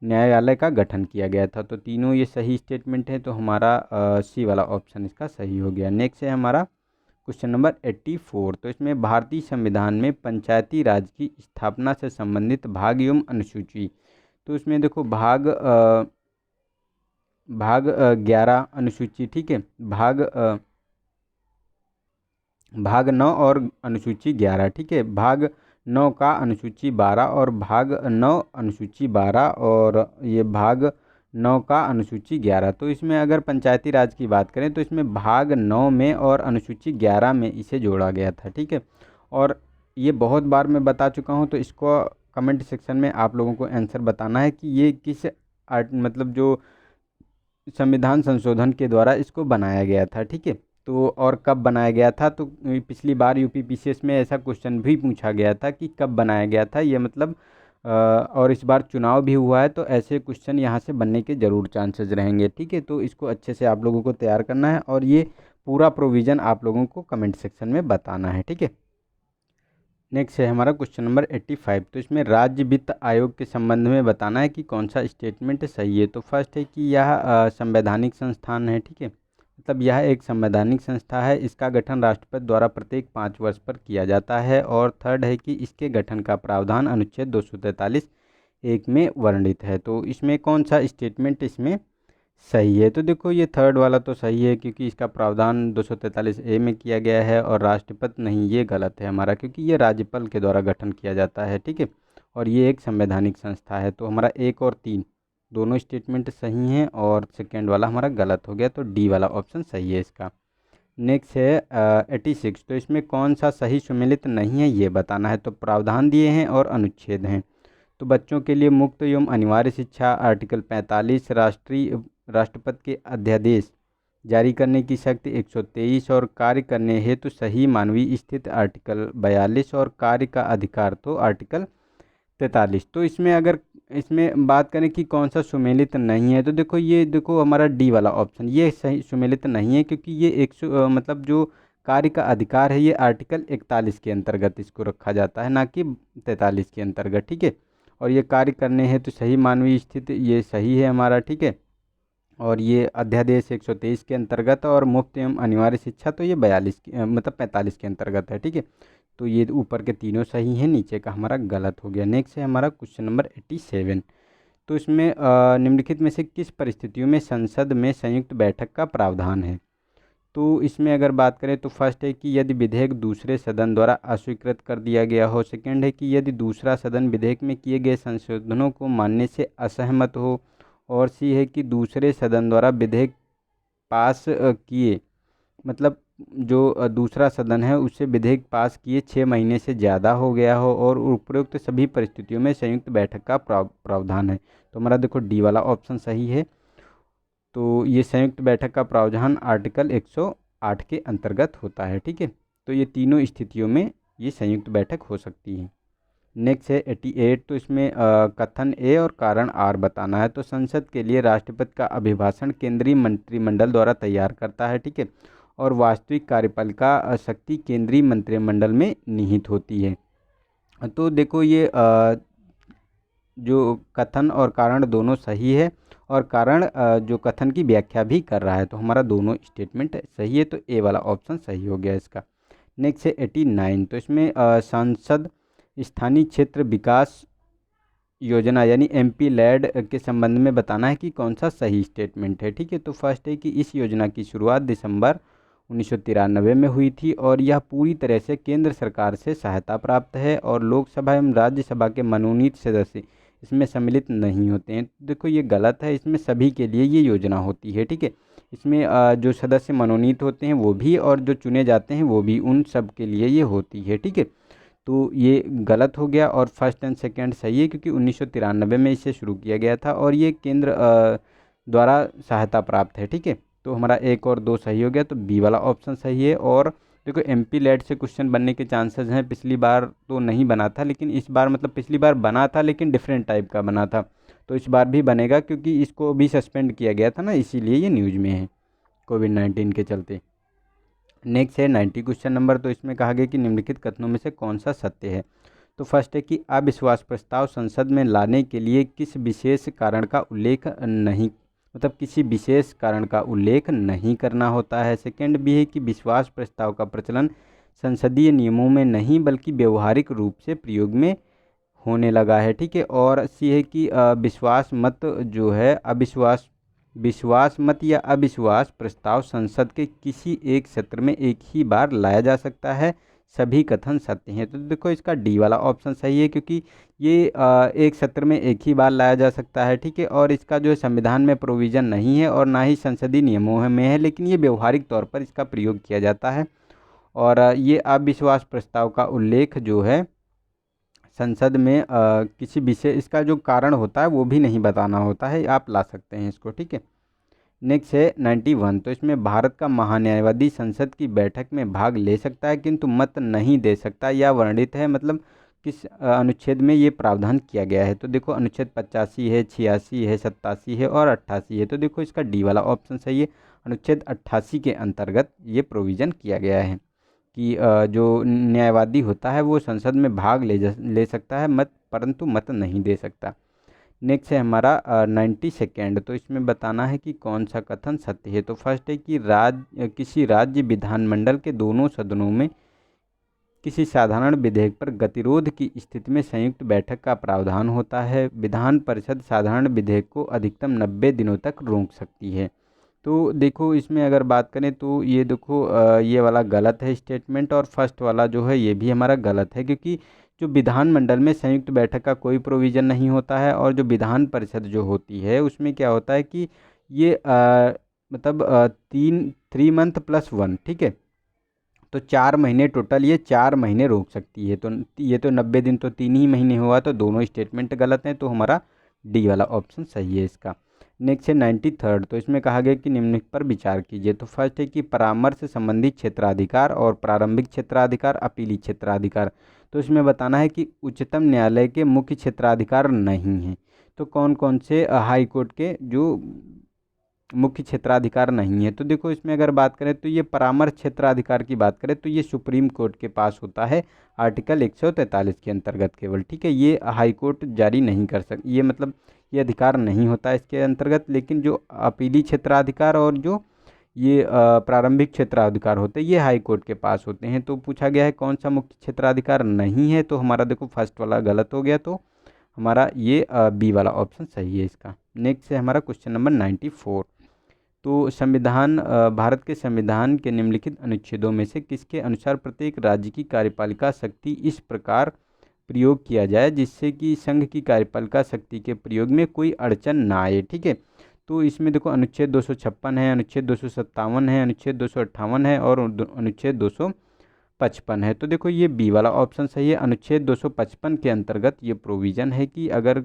न्यायालय का गठन किया गया था। तो तीनों ये सही स्टेटमेंट है। तो हमारा सी वाला ऑप्शन इसका सही हो गया। नेक्स्ट है हमारा क्वेश्चन नंबर 84। तो इसमें भारतीय संविधान में पंचायती राज की स्थापना से संबंधित भाग एवं अनुसूची। तो इसमें देखो भाग 11 अनुसूची, ठीक है। भाग 9 और अनुसूची 11, ठीक है। भाग 9 का अनुसूची 12 और भाग 9 अनुसूची 12 और ये भाग 9 का अनुसूची 11। तो इसमें अगर पंचायती राज की बात करें तो इसमें भाग 9 में और अनुसूची 11 में इसे जोड़ा गया था, ठीक है। और ये बहुत बार मैं बता चुका हूँ, तो इसको कमेंट सेक्शन में आप लोगों को आंसर बताना है कि ये किस मतलब जो संविधान संशोधन के द्वारा इसको बनाया गया था, ठीक है। तो और कब बनाया गया था, तो पिछली बार यूपी पीसीएस में ऐसा क्वेश्चन भी पूछा गया था कि कब बनाया गया था। ये मतलब और इस बार चुनाव भी हुआ है, तो ऐसे क्वेश्चन यहाँ से बनने के ज़रूर चांसेस रहेंगे। ठीक है, तो इसको अच्छे से आप लोगों को तैयार करना है और ये पूरा प्रोविज़न आप लोगों को कमेंट सेक्शन में बताना है। ठीक है, नेक्स्ट है हमारा क्वेश्चन नंबर 85। तो इसमें राज्य वित्त आयोग के संबंध में बताना है कि कौन सा स्टेटमेंट सही है। तो फर्स्ट है कि यह संवैधानिक संस्थान है। ठीक है, मतलब यह एक संवैधानिक संस्था है, इसका गठन राष्ट्रपति द्वारा प्रत्येक 5 वर्ष पर किया जाता है। और थर्ड है कि इसके गठन का प्रावधान अनुच्छेद 243 एक में वर्णित है। तो इसमें कौन सा स्टेटमेंट इसमें सही है। तो देखो ये थर्ड वाला तो सही है, क्योंकि इसका प्रावधान 243 ए में किया गया है, और राष्ट्रपति नहीं, ये गलत है हमारा, क्योंकि ये राज्यपाल के द्वारा गठन किया जाता है। ठीक है, और ये एक संवैधानिक संस्था है। तो हमारा 1 और 3 दोनों स्टेटमेंट सही हैं, और सेकेंड वाला हमारा गलत हो गया, तो डी वाला ऑप्शन सही है इसका। नेक्स्ट है 86। तो इसमें कौन सा सही सुमेलित नहीं है ये बताना है। तो प्रावधान दिए हैं और अनुच्छेद हैं। तो बच्चों के लिए मुफ्त एवं अनिवार्य शिक्षा आर्टिकल 45, राष्ट्रपति के अध्यादेश जारी करने की शक्ति 123, और कार्य करने हेतु सही मानवीय स्थिति आर्टिकल 42, और कार्य का अधिकार तो आर्टिकल 43। तो इसमें अगर इसमें बात करें कि कौन सा सुमेलित नहीं है, तो देखो ये देखो हमारा डी वाला ऑप्शन ये सही सुमेलित नहीं है, क्योंकि ये मतलब जो कार्य का अधिकार है ये आर्टिकल 41 के अंतर्गत इसको रखा जाता है, ना कि 43 के अंतर्गत। ठीक है, और ये कार्य करने हैं तो सही मानवीय स्थिति ये सही है हमारा। ठीक है, और ये अध्यादेश 123 के अंतर्गत, और मुफ्त एवं अनिवार्य शिक्षा तो ये 42 मतलब 45 के अंतर्गत है। ठीक है, तो ये ऊपर के तीनों सही हैं, नीचे का हमारा गलत हो गया। नेक्स्ट है हमारा क्वेश्चन नंबर 87। तो इसमें निम्नलिखित में से किस परिस्थितियों में संसद में संयुक्त बैठक का प्रावधान है। तो इसमें अगर बात करें तो फर्स्ट है कि यदि विधेयक दूसरे सदन द्वारा अस्वीकृत कर दिया गया हो। सेकंड है कि यदि दूसरा सदन विधेयक में किए गए संशोधनों को मानने से असहमत हो। और सी है कि दूसरे सदन द्वारा विधेयक पास किए, मतलब जो दूसरा सदन है उससे विधेयक पास किए 6 महीने से ज़्यादा हो गया हो, और उपरोक्त सभी परिस्थितियों में संयुक्त बैठक का प्रावधान है। तो हमारा देखो डी वाला ऑप्शन सही है। तो ये संयुक्त बैठक का प्रावधान आर्टिकल 108 के अंतर्गत होता है। ठीक है, तो ये तीनों स्थितियों में ये संयुक्त बैठक हो सकती है। नेक्स्ट है 88। तो इसमें कथन ए और कारण आर बताना है। तो संसद के लिए राष्ट्रपति का अभिभाषण केंद्रीय मंत्रिमंडल द्वारा तैयार करता है। ठीक है, और वास्तविक कार्यपालिका शक्ति केंद्रीय मंत्रिमंडल में निहित होती है। तो देखो ये जो कथन और कारण दोनों सही है, और कारण जो कथन की व्याख्या भी कर रहा है, तो हमारा दोनों स्टेटमेंट सही है, तो ए वाला ऑप्शन सही हो गया इसका। नेक्स्ट है 89। तो इसमें सांसद स्थानीय क्षेत्र विकास योजना यानी एमपी लैड के संबंध में बताना है कि कौन सा सही स्टेटमेंट है। ठीक है, तो फर्स्ट है कि इस योजना की शुरुआत दिसंबर 1993 में हुई थी, और यह पूरी तरह से केंद्र सरकार से सहायता प्राप्त है, और लोकसभा एवं राज्यसभा के मनोनीत सदस्य इसमें सम्मिलित नहीं होते हैं। देखो ये गलत है, इसमें सभी के लिए ये योजना होती है। ठीक है, इसमें जो सदस्य मनोनीत होते हैं वो भी, और जो चुने जाते हैं वो भी, उन सब के लिए ये होती है। ठीक है, तो ये गलत हो गया, और फर्स्ट एंड सेकंड सही है, क्योंकि 1993 में इसे शुरू किया गया था, और ये केंद्र द्वारा सहायता प्राप्त है। ठीक है, तो हमारा 1 और 2 सही हो गया, तो बी वाला ऑप्शन सही है। और देखो एमपी लैड से क्वेश्चन बनने के चांसेस हैं। पिछली बार तो नहीं बना था, लेकिन इस बार मतलब पिछली बार बना था लेकिन डिफरेंट टाइप का बना था, तो इस बार भी बनेगा, क्योंकि इसको भी सस्पेंड किया गया था ना, इसीलिए ये न्यूज़ में है कोविड-19 के चलते। नेक्स्ट है 90 क्वेश्चन नंबर। तो इसमें कहा गया कि निम्नलिखित कथनों में से कौन सा सत्य है। तो फर्स्ट है कि अविश्वास प्रस्ताव संसद में लाने के लिए किस विशेष कारण का उल्लेख नहीं, मतलब किसी विशेष कारण का उल्लेख नहीं करना होता है। सेकंड भी है कि विश्वास प्रस्ताव का प्रचलन संसदीय नियमों में नहीं बल्कि व्यवहारिक रूप से प्रयोग में होने लगा है। ठीक है, और सी है कि विश्वास मत जो है विश्वास मत या अविश्वास प्रस्ताव संसद के किसी एक सत्र में एक ही बार लाया जा सकता है। सभी कथन सत्य हैं। तो देखो इसका डी वाला ऑप्शन सही है, क्योंकि ये एक सत्र में एक ही बार लाया जा सकता है। ठीक है, और इसका जो है संविधान में प्रोविज़न नहीं है, और ना ही संसदीय नियमों में है, लेकिन ये व्यवहारिक तौर पर इसका प्रयोग किया जाता है। और ये अविश्वास प्रस्ताव का उल्लेख जो है संसद में किसी विषय, इसका जो कारण होता है वो भी नहीं बताना होता है, आप ला सकते हैं इसको। ठीक है, नेक्स्ट है 91। तो इसमें भारत का महान्यायवादी संसद की बैठक में भाग ले सकता है किंतु मत नहीं दे सकता, या वर्णित है, मतलब किस अनुच्छेद में ये प्रावधान किया गया है। तो देखो अनुच्छेद 85 है, 86 है, 87 है और 88 है। तो देखो इसका डी वाला ऑप्शन सही है। अनुच्छेद 88 के अंतर्गत ये प्रोविज़न किया गया है कि जो न्यायवादी होता है वो संसद में भाग ले सकता है परंतु मत नहीं दे सकता। नेक्स्ट है हमारा 92nd। तो इसमें बताना है कि कौन सा कथन सत्य है। तो फर्स्ट है कि किसी राज्य विधानमंडल के दोनों सदनों में किसी साधारण विधेयक पर गतिरोध की स्थिति में संयुक्त बैठक का प्रावधान होता है। विधान परिषद साधारण विधेयक को अधिकतम 90 दिनों तक रोक सकती है। तो देखो इसमें अगर बात करें तो ये देखो ये वाला गलत है स्टेटमेंट, और फर्स्ट वाला जो है ये भी हमारा गलत है, क्योंकि जो विधानमंडल में संयुक्त बैठक का कोई प्रोविज़न नहीं होता है। और जो विधान परिषद जो होती है उसमें क्या होता है कि ये मतलब 3 मंथ + 1, ठीक है, तो 4 महीने टोटल, ये 4 महीने रोक सकती है। तो ये तो 90 दिन तो 3 ही महीने हुआ, तो दोनों स्टेटमेंट गलत हैं। तो हमारा डी वाला ऑप्शन सही है इसका। नेक्स्ट है 93rd। तो इसमें कहा गया कि निम्नलिखित पर विचार कीजिए। तो फर्स्ट है कि परामर्श संबंधी क्षेत्राधिकार और प्रारंभिक क्षेत्राधिकार, अपीली क्षेत्राधिकार। तो इसमें बताना है कि उच्चतम न्यायालय के मुख्य क्षेत्राधिकार नहीं हैं। तो कौन कौन से हाई कोर्ट के जो मुख्य क्षेत्राधिकार नहीं है। तो देखो इसमें अगर बात करें तो ये परामर्श क्षेत्राधिकार की बात करें तो ये सुप्रीम कोर्ट के पास होता है आर्टिकल 143 के अंतर्गत केवल, ठीक है। ये हाई कोर्ट जारी नहीं कर सकती, ये मतलब ये अधिकार नहीं होता इसके अंतर्गत। लेकिन जो अपीली क्षेत्राधिकार और जो ये प्रारंभिक क्षेत्राधिकार होते हैं ये हाई कोर्ट के पास होते हैं। तो पूछा गया है कौन सा मुख्य क्षेत्राधिकार नहीं है, तो हमारा देखो फर्स्ट वाला गलत हो गया, तो हमारा ये बी वाला ऑप्शन सही है इसका। नेक्स्ट है हमारा क्वेश्चन नंबर 94। तो भारत के संविधान के निम्नलिखित अनुच्छेदों में से किसके अनुसार प्रत्येक राज्य की कार्यपालिका शक्ति इस प्रकार प्रयोग किया जाए जिससे कि संघ की कार्यपालिका शक्ति के प्रयोग में कोई अड़चन ना आए, ठीक है। तो इसमें देखो अनुच्छेद 256 है, अनुच्छेद 257 है, अनुच्छेद 258 है और अनुच्छेद 255 है। तो देखो ये बी वाला ऑप्शन सही है। अनुच्छेद 255 के अंतर्गत ये प्रोविज़न है कि अगर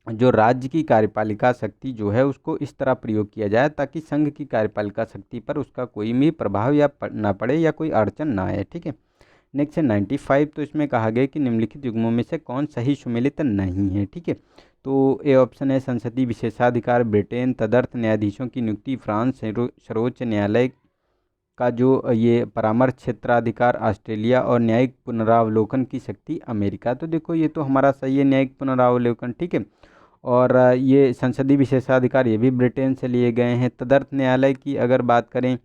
जो राज्य की कार्यपालिका शक्ति जो है उसको इस तरह प्रयोग किया जाए ताकि संघ की कार्यपालिका शक्ति पर उसका कोई भी प्रभाव ना पड़े या कोई अड़चन ना आए, ठीक है। नेक्स्ट है 95। तो इसमें कहा गया कि निम्नलिखित युग्मों में से कौन सही सुमेलित नहीं है, ठीक है। तो ए ऑप्शन है संसदीय विशेषाधिकार ब्रिटेन, तदर्थ न्यायाधीशों की नियुक्ति फ्रांस, सर्वोच्च न्यायालय का जो ये परामर्श क्षेत्राधिकार ऑस्ट्रेलिया और न्यायिक पुनरावलोकन की शक्ति अमेरिका। तो देखो ये तो हमारा सही है न्यायिक पुनरावलोकन, ठीक है। और ये संसदीय विशेषाधिकार ये भी ब्रिटेन से लिए गए हैं। तदर्थ न्यायालय की अगर बात करें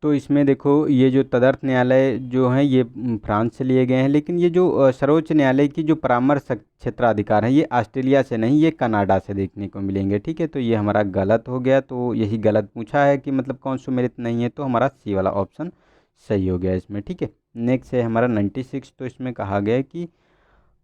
तो इसमें देखो ये जो तदर्थ न्यायालय जो हैं ये फ्रांस से लिए गए हैं। लेकिन ये जो सर्वोच्च न्यायालय की जो परामर्श क्षेत्राधिकार है ये ऑस्ट्रेलिया से नहीं, ये कनाडा से देखने को मिलेंगे, ठीक है। तो ये हमारा गलत हो गया, तो यही गलत पूछा है कि मतलब कौन सुमेलित नहीं है, तो हमारा सी वाला ऑप्शन सही हो गया इसमें, ठीक है। नेक्स्ट है हमारा 96। तो इसमें कहा गया है कि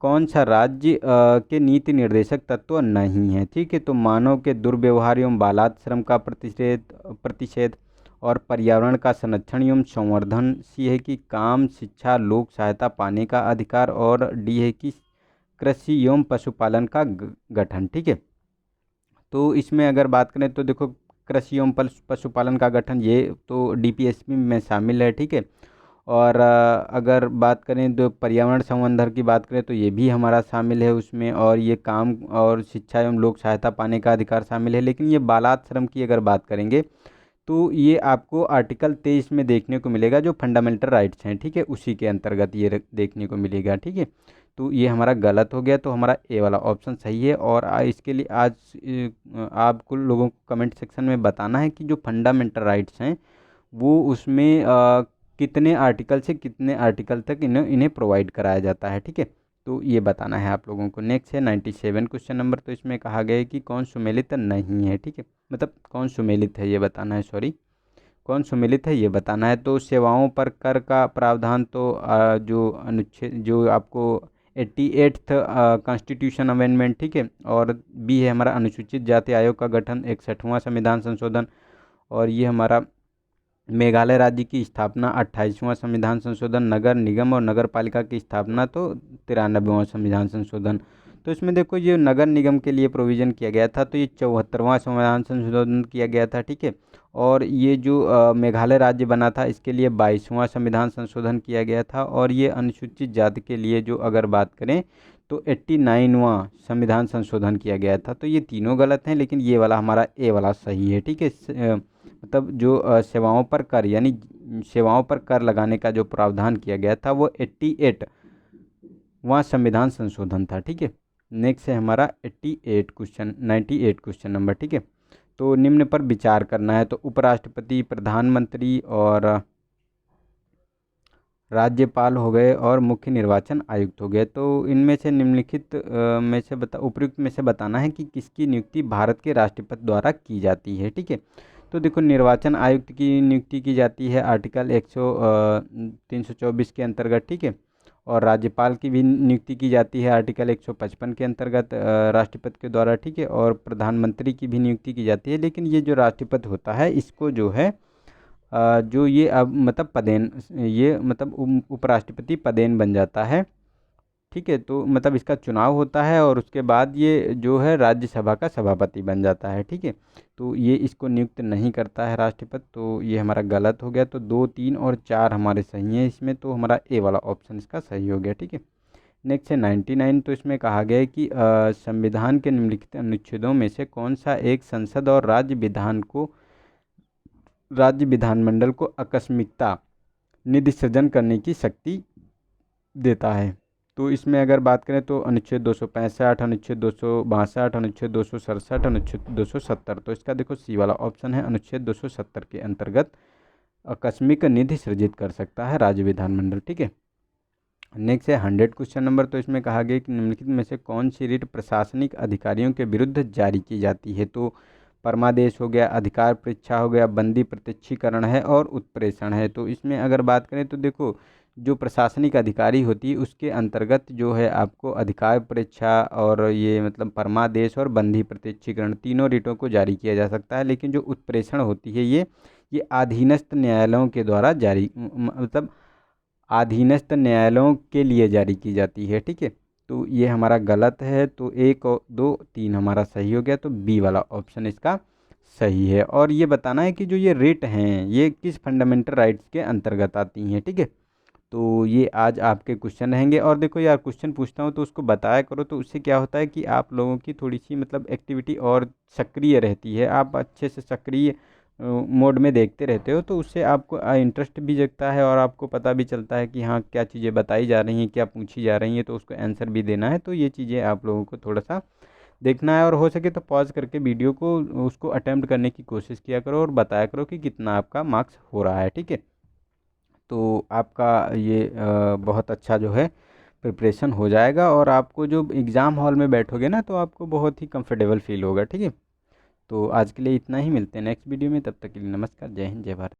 कौन सा राज्य के नीति निर्देशक तत्व नहीं है, ठीक है। तो मानव के दुर्व्यवहार एवं बालात श्रम का प्रतिषेध और पर्यावरण का संरक्षण एवं संवर्धन। सी है कि काम, शिक्षा, लोक सहायता पाने का अधिकार। और डी है कि कृषि एवं पशुपालन का गठन, ठीक है। तो इसमें अगर बात करें तो देखो कृषि एवं पशुपालन का गठन ये तो डीपीएसपी में शामिल है, ठीक है। और अगर बात करें तो पर्यावरण संवर्धन की बात करें तो ये भी हमारा शामिल है उसमें। और ये काम और शिक्षा एवं लोक सहायता पाने का अधिकार शामिल है। लेकिन ये बालात श्रम की अगर बात करेंगे तो ये आपको आर्टिकल 23 में देखने को मिलेगा जो फंडामेंटल राइट्स हैं, ठीक है, उसी के अंतर्गत ये देखने को मिलेगा, ठीक है। तो ये हमारा गलत हो गया, तो हमारा ए वाला ऑप्शन सही है। और इसके लिए आज आपको लोगों को कमेंट सेक्शन में बताना है कि जो फंडामेंटल राइट्स हैं वो उसमें कितने आर्टिकल से कितने आर्टिकल तक इन्हें प्रोवाइड कराया जाता है, ठीक है। तो ये बताना है आप लोगों को। नेक्स्ट है 97 क्वेश्चन नंबर। तो इसमें कहा गया है कि कौन सुमेलित नहीं है, ठीक है, मतलब कौन सुमेलित है ये बताना है, सॉरी कौन सुमेलित है ये बताना है। तो सेवाओं पर कर का प्रावधान तो जो अनुच्छेद जो आपको 88th कॉन्स्टिट्यूशन अमेंडमेंट, ठीक है। और बी है हमारा अनुसूचित जाति आयोग का गठन, 61वां संविधान संशोधन। और ये हमारा मेघालय राज्य की स्थापना, 28वां संविधान संशोधन। नगर निगम और नगर पालिका की स्थापना तो 93वां संविधान संशोधन। तो इसमें देखो ये नगर निगम के लिए प्रोविज़न किया गया था, तो ये 74वां संविधान संशोधन किया गया था, ठीक है। और ये जो मेघालय राज्य बना था, इसके लिए 22वां संविधान संशोधन किया गया था। और ये अनुसूचित जाति के लिए जो अगर बात करें तो 89वां संविधान संशोधन किया गया था। तो ये तीनों गलत हैं, लेकिन ये वाला हमारा ए वाला सही है, ठीक है। मतलब जो सेवाओं पर कर, यानी सेवाओं पर कर लगाने का जो प्रावधान किया गया था वो 88वां संविधान संशोधन था, ठीक है। नेक्स्ट है हमारा 98 क्वेश्चन नंबर, ठीक है। तो निम्न पर विचार करना है। तो उपराष्ट्रपति, प्रधानमंत्री और राज्यपाल हो गए और मुख्य निर्वाचन आयुक्त हो गए। तो इनमें से निम्नलिखित में से उपयुक्त में से बताना है कि किसकी नियुक्ति भारत के राष्ट्रपति द्वारा की जाती है, ठीक है। तो देखो, निर्वाचन आयुक्त की नियुक्ति की जाती है आर्टिकल 324 के अंतर्गत, ठीक है। और राज्यपाल की भी नियुक्ति की जाती है आर्टिकल 155 के अंतर्गत राष्ट्रपति के द्वारा, ठीक है। और प्रधानमंत्री की भी नियुक्ति की जाती है। लेकिन ये जो राष्ट्रपति होता है, इसको जो है जो ये अब मतलब पदेन, ये मतलब उपराष्ट्रपति पदेन बन जाता है, ठीक है। तो मतलब इसका चुनाव होता है और उसके बाद ये जो है राज्यसभा का सभापति बन जाता है, ठीक है। तो ये इसको नियुक्त नहीं करता है राष्ट्रपति। तो ये हमारा गलत हो गया। तो 2, 3 और 4 हमारे सही हैं इसमें। तो हमारा ए वाला ऑप्शन इसका सही हो गया, ठीक है। नेक्स्ट है 99। तो इसमें कहा गया है कि संविधान के निम्नलिखित अनुच्छेदों में से कौन सा एक संसद और राज्य विधानमंडल को आकस्मिकता निधि सृजन करने की शक्ति देता है। तो इसमें अगर बात करें तो अनुच्छेद 265, अनुच्छेद 262, अनुच्छेद 267, अनुच्छेद 270। तो इसका देखो सी वाला ऑप्शन है, अनुच्छेद 270 के अंतर्गत आकस्मिक निधि सृजित कर सकता है राज्य विधानमंडल, ठीक है। नेक्स्ट है 100 क्वेश्चन नंबर। तो इसमें कहा गया कि निम्नलिखित में से कौन सी रिट प्रशासनिक अधिकारियों के विरुद्ध जारी की जाती है। तो परमादेश हो गया, अधिकार परीक्षा हो गया, बंदी प्रत्यक्षीकरण है और उत्प्रेषण है। तो इसमें अगर बात करें तो देखो, जो प्रशासनिक अधिकारी होती है उसके अंतर्गत जो है आपको अधिकार परीक्षा और ये मतलब परमादेश और बंदी प्रत्यक्षीकरण तीनों रिटों को जारी किया जा सकता है। लेकिन जो उत्प्रेषण होती है ये अधीनस्थ न्यायालयों के द्वारा जारी मतलब अधीनस्थ न्यायालयों के लिए जारी की जाती है, ठीक है। तो ये हमारा गलत है। तो 1 और 2, 3 हमारा सही हो गया। तो बी वाला ऑप्शन इसका सही है। और ये बताना है कि जो ये रेट हैं ये किस फंडामेंटल राइट्स के अंतर्गत आती हैं, ठीक है। तो ये आज आपके क्वेश्चन रहेंगे। और देखो यार, क्वेश्चन पूछता हूँ तो उसको बताया करो। तो उससे क्या होता है कि आप लोगों की थोड़ी सी मतलब एक्टिविटी और सक्रिय रहती है, आप अच्छे से सक्रिय मोड में देखते रहते हो। तो उससे आपको इंटरेस्ट भी जगता है और आपको पता भी चलता है कि हाँ क्या चीज़ें बताई जा रही हैं, क्या पूछी जा रही हैं, तो उसको आंसर भी देना है। तो ये चीज़ें आप लोगों को थोड़ा सा देखना है और हो सके तो पॉज करके वीडियो को उसको अटेम्प्ट करने की कोशिश किया करो और बताया करो कि कितना आपका मार्क्स हो रहा है, ठीक है। तो आपका ये बहुत अच्छा जो है प्रिपरेशन हो जाएगा और आपको जो एग्ज़ाम हॉल में बैठोगे ना तो आपको बहुत ही कंफर्टेबल फील होगा, ठीक है। तो आज के लिए इतना ही, मिलते हैं नेक्स्ट वीडियो में। तब तक के लिए नमस्कार, जय हिंद, जय भारत।